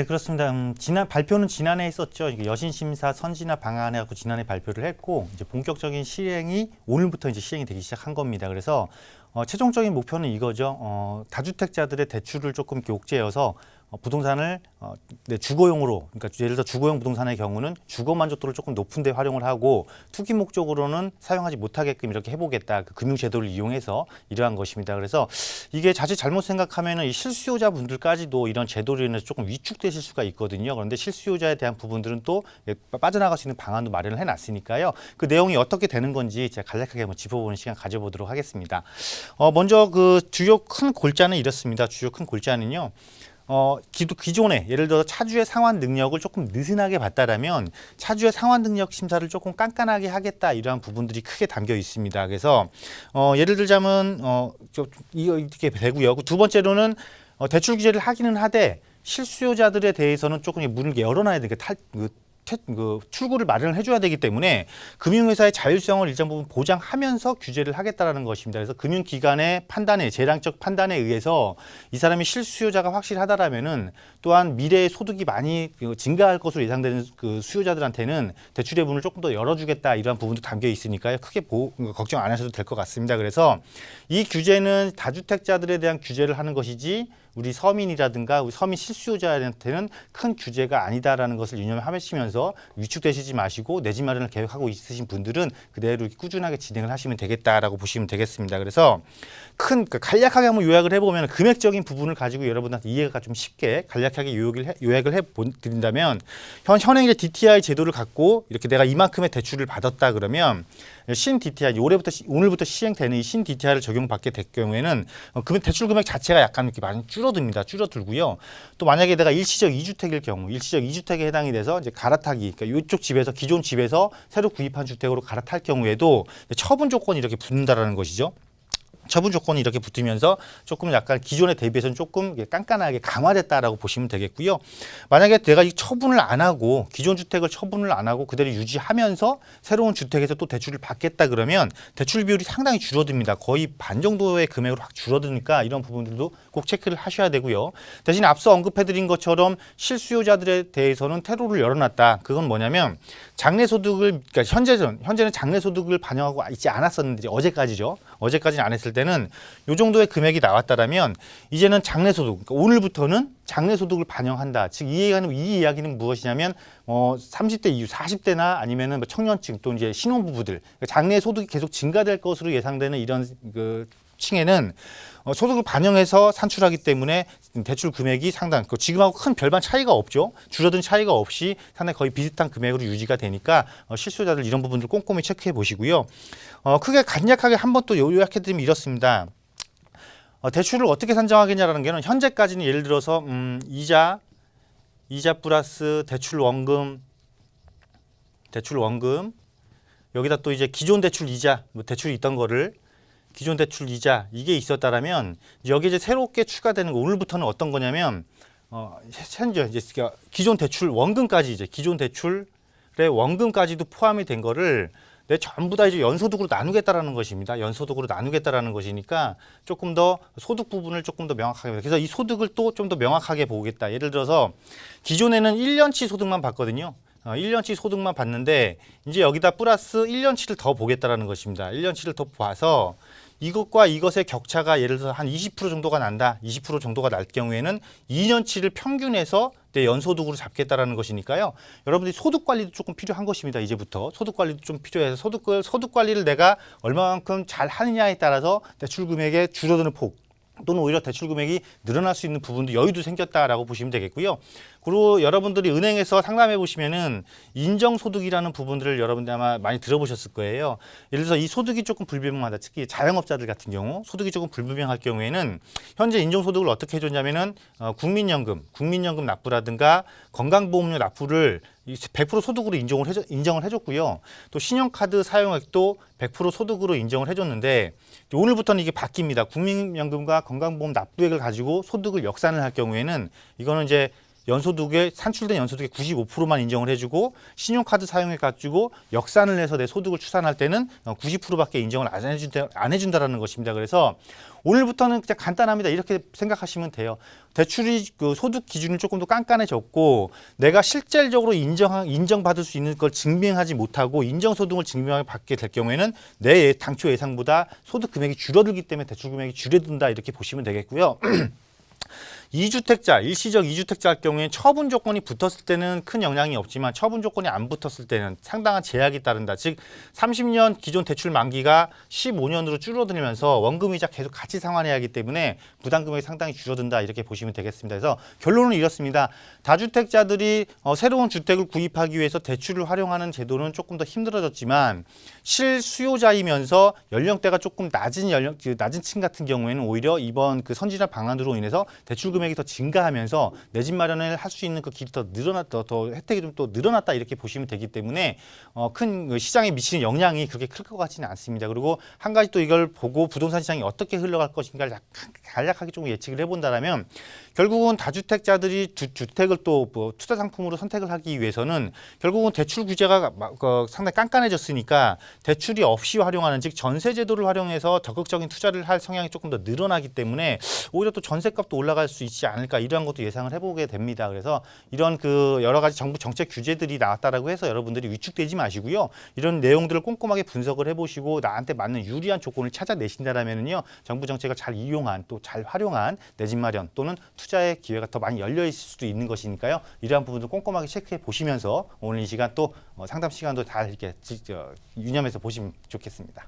네, 그렇습니다. 지난 발표는 지난해 했었죠. 이게 여신심사 선진화 방안에 갖고 지난해 발표를 했고 이제 본격적인 시행이 오늘부터 이제 시행이 되기 시작한 겁니다. 그래서 최종적인 목표는 이거죠. 다주택자들의 대출을 조금 이렇게 옥죄어서 부동산을 주거용으로, 그러니까 예를 들어 주거용 부동산의 경우는 주거 만족도를 조금 높은 데 활용을 하고 투기 목적으로는 사용하지 못하게끔 이렇게 해보겠다. 그 금융제도를 이용해서 이러한 것입니다. 그래서 이게 자칫 잘못 생각하면은 이 실수요자분들까지도 이런 제도로 인해서 조금 위축되실 수가 있거든요. 그런데 실수요자에 대한 부분들은 또 빠져나갈 수 있는 방안도 마련을 해놨으니까요. 그 내용이 어떻게 되는 건지 제가 간략하게 한번 짚어보는 시간 가져보도록 하겠습니다. 먼저 그 주요 큰 골자는 이렇습니다. 주요 큰 골자는요. 기존에 예를 들어서 차주의 상환 능력을 조금 느슨하게 봤다라면 차주의 상환 능력 심사를 조금 깐깐하게 하겠다, 이러한 부분들이 크게 담겨 있습니다. 그래서 예를 들자면 이렇게 되고요. 두 번째로는 대출 규제를 하기는 하되 실수요자들에 대해서는 조금 문을 열어놔야 되니까 출구를 마련을 해줘야 되기 때문에 금융회사의 자율성을 일정 부분 보장하면서 규제를 하겠다라는 것입니다. 그래서 금융기관의 판단에, 재량적 판단에 의해서 이 사람이 실수요자가 확실하다라면은 또한 미래의 소득이 많이 증가할 것으로 예상되는 그 수요자들한테는 대출의 문을 조금 더 열어주겠다, 이러한 부분도 담겨 있으니까요. 크게 걱정 안 하셔도 될 것 같습니다. 그래서 이 규제는 다주택자들에 대한 규제를 하는 것이지 우리 서민이라든가 우리 서민 실수요자한테는 큰 규제가 아니다라는 것을 유념하시면서 위축되시지 마시고 내 집 마련을 계획하고 있으신 분들은 그대로 꾸준하게 진행을 하시면 되겠다라고 보시면 되겠습니다. 그래서 간략하게 한번 요약을 해보면 금액적인 부분을 가지고 여러분한테 이해가 좀 쉽게 간략하게 요약을 해드린다면 현행 이제 DTI 제도를 갖고 이렇게 내가 이만큼의 대출을 받았다 그러면 신 DTI, 오늘부터 시행되는 이 신 DTI를 적용받게 될 경우에는 대출 금액 자체가 약간 이렇게 많이 줄어들고요. 또 만약에 내가 일시적 2주택일 경우, 일시적 2주택에 해당이 돼서 이제 갈아타기, 그러니까 이쪽 집에서 기존 집에서 새로 구입한 주택으로 갈아탈 경우에도 처분 조건이 이렇게 붙는다라는 것이죠. 처분 조건이 이렇게 붙으면서 조금 약간 기존에 대비해서는 조금 깐깐하게 강화됐다라고 보시면 되겠고요. 만약에 내가 이 처분을 안 하고 기존 주택을 처분을 안 하고 그대로 유지하면서 새로운 주택에서 또 대출을 받겠다 그러면 대출 비율이 상당히 줄어듭니다. 거의 반 정도의 금액으로 확 줄어드니까 이런 부분들도 꼭 체크를 하셔야 되고요. 대신 앞서 언급해드린 것처럼 실수요자들에 대해서는 퇴로를 열어놨다. 그건 뭐냐면 장래소득을, 그러니까 현재는 장래소득을 반영하고 있지 않았었는데 어제까지죠. 어제까지는 안 했을 때는 이 정도의 금액이 나왔다라면 이제는 장래소득, 그러니까 오늘부터는 장래소득을 반영한다. 즉 이 이야기는 무엇이냐면 30대 이후 40대나 아니면은 청년층 또 이제 신혼부부들, 그러니까 장래소득이 계속 증가될 것으로 예상되는 이런 층에는 소득을 반영해서 산출하기 때문에 대출 금액이 상당, 지금하고 큰 별반 차이가 없죠. 줄어든 차이가 없이 상당히 거의 비슷한 금액으로 유지가 되니까 실수요자들 이런 부분들 꼼꼼히 체크해 보시고요. 크게 간략하게 한번 또 요약해드리면 이렇습니다. 대출을 어떻게 산정하겠냐라는 게는 현재까지는 예를 들어서 이자 플러스 대출 원금 여기다 또 이제 기존 대출 이자, 대출이 있던 거를 기존 대출 이자 이게 있었다라면 여기 이제 새롭게 추가되는 거 오늘부터는 어떤 거냐면 현재 이제 기존 대출 원금까지 이제 기존 대출의 원금까지도 포함이 된 거를 내 전부 다 이제 연소득으로 나누겠다라는 것입니다. 연소득으로 나누겠다라는 것이니까 조금 더 소득 부분을 조금 더 명확하게, 그래서 이 소득을 또 좀 더 명확하게 보겠다. 예를 들어서 기존에는 1년치 소득만 봤거든요. 1년치 소득만 봤는데 이제 여기다 플러스 1년치를 더 보겠다라는 것입니다. 1년치를 더 봐서 이것과 이것의 격차가 예를 들어서 한 20% 정도가 난다. 20% 정도가 날 경우에는 2년치를 평균해서 내 연소득으로 잡겠다라는 것이니까요. 여러분들이 소득 관리도 조금 필요한 것입니다. 이제부터 소득 관리도 좀 필요해서 소득 관리를 내가 얼마만큼 잘 하느냐에 따라서 대출 금액의 줄어드는 폭 또는 오히려 대출 금액이 늘어날 수 있는 부분도 여유도 생겼다라고 보시면 되겠고요. 그리고 여러분들이 은행에서 상담해 보시면은 인정소득이라는 부분들을 여러분들 아마 많이 들어보셨을 거예요. 예를 들어서 이 소득이 조금 불분명하다. 특히 자영업자들 같은 경우 소득이 조금 불분명할 경우에는 현재 인정소득을 어떻게 해줬냐면은 국민연금 납부라든가 건강보험료 납부를 100% 소득으로 인정을 해줬고요. 또 신용카드 사용액도 100% 소득으로 인정을 해줬는데 오늘부터는 이게 바뀝니다. 국민연금과 건강보험 납부액을 가지고 소득을 역산을 할 경우에는 이거는 이제 산출된 연소득의 95%만 인정을 해주고 신용카드 사용해 가지고 역산을 해서 내 소득을 추산할 때는 90%밖에 인정을 안 해준다라는 것입니다. 그래서 오늘부터는 그냥 간단합니다. 이렇게 생각하시면 돼요. 대출이 그 소득 기준이 조금 더 깐깐해졌고 내가 실질적으로 인정받을 수 있는 걸 증명하지 못하고 인정소득을 증명받게 될 경우에는 내 당초 예상보다 소득 금액이 줄어들기 때문에 대출 금액이 줄어든다 이렇게 보시면 되겠고요. 2주택자, 일시적 2주택자 할 경우에 처분 조건이 붙었을 때는 큰 영향이 없지만 처분 조건이 안 붙었을 때는 상당한 제약이 따른다. 즉 30년 기존 대출 만기가 15년으로 줄어들면서 원금이자 계속 같이 상환해야 하기 때문에 부담 금액이 상당히 줄어든다 이렇게 보시면 되겠습니다. 그래서 결론은 이렇습니다. 다주택자들이 새로운 주택을 구입하기 위해서 대출을 활용하는 제도는 조금 더 힘들어졌지만 실수요자이면서 연령대가 조금 낮은 층 같은 경우에는 오히려 이번 그 선진화 방안으로 인해서 대출 금액이 더 증가하면서 내 집 마련을 할 수 있는 그 길이 더 늘어났다, 더 혜택이 좀 또 늘어났다 이렇게 보시면 되기 때문에 큰 시장에 미치는 영향이 그렇게 클 것 같지는 않습니다. 그리고 한 가지 또 이걸 보고 부동산 시장이 어떻게 흘러갈 것인가를 간략하게 좀 예측을 해본다라면 결국은 다주택자들이 주택을 또 뭐 투자 상품으로 선택을 하기 위해서는 결국은 대출 규제가 상당히 깐깐해졌으니까 대출이 없이 활용하는 즉 전세 제도를 활용해서 적극적인 투자를 할 성향이 조금 더 늘어나기 때문에 오히려 또 전세값도 올라갈 수 있지 않을까 이러한 것도 예상을 해보게 됩니다. 그래서 이런 그 여러 가지 정부 정책 규제들이 나왔다라고 해서 여러분들이 위축되지 마시고요. 이런 내용들을 꼼꼼하게 분석을 해보시고 나한테 맞는 유리한 조건을 찾아내신다라면은요 정부 정책을 잘 이용한 또 잘 활용한 내 집 마련 또는 투자의 기회가 더 많이 열려 있을 수도 있는 것이니까요. 이러한 부분도 꼼꼼하게 체크해 보시면서 오늘 이 시간 또 상담 시간도 잘 이렇게 유념해서 보시면 좋겠습니다.